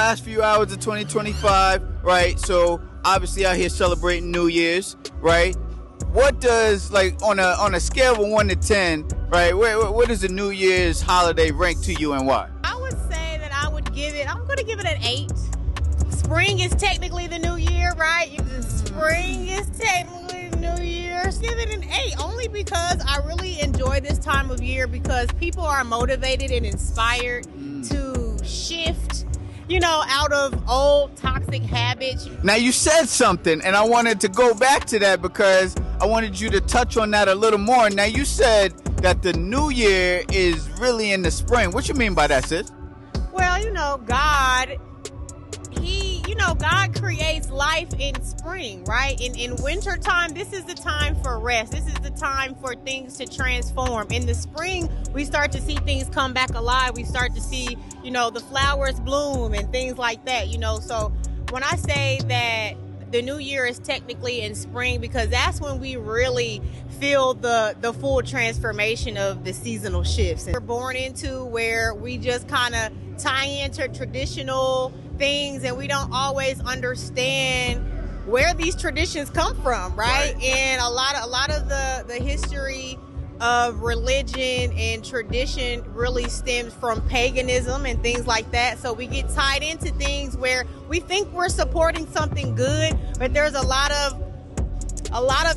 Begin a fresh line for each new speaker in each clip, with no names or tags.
last few hours of 2025, right? So obviously out here celebrating New Year's, right? What does, like, on a scale of 1 to 10, right? What does the New Year's holiday rank to you and why?
I would say that I'm going to give it an 8. Spring is technically the new year, right? Spring is technically the new year. Give it an 8, only because I really enjoy this time of year because people are motivated and inspired to shift, out of old toxic habits.
Now you said something, and I wanted to go back to that because I wanted you to touch on that a little more. Now you said that the new year is really in the spring. What you mean by that, sis?
Well, God creates life in spring, right? In winter time, this is the time for rest. This is the time for things to transform. In the spring, we start to see things come back alive. We start to see, the flowers bloom and things like that, So when I say that the new year is technically in spring, because that's when we really feel the full transformation of the seasonal shifts. And we're born into where we just kind of tie into traditional things and we don't always understand where these traditions come from, right? And a lot of the history of religion and tradition really stems from paganism and things like that. So we get tied into things where we think we're supporting something good, but there's a lot of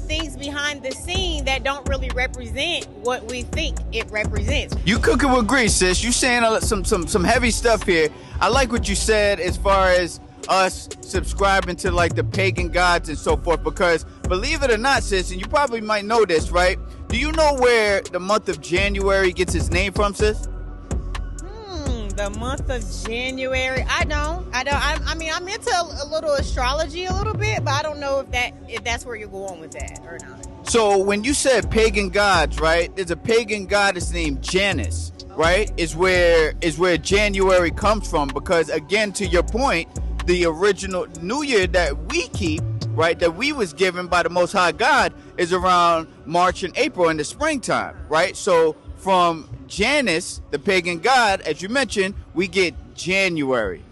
things behind the scene that don't really represent what we think it represents.
You cooking with grease, sis. You saying some heavy stuff here. I like what you said as far as us subscribing to like the pagan gods and so forth, because believe it or not, sis, and you probably might know this, right? Do you know where the month of January gets its name from, sis?
The month of January. I don't. I'm into a little astrology a little bit, but I don't know if that's where you're going with that or not.
So when you said pagan gods, right? There's a pagan goddess named Janus, right? Is where January comes from, because again, to your point, the original New Year that we keep, right, that we was given by the Most High God is around March and April in the springtime, right? So from Janus, the pagan god, as you mentioned, we get January.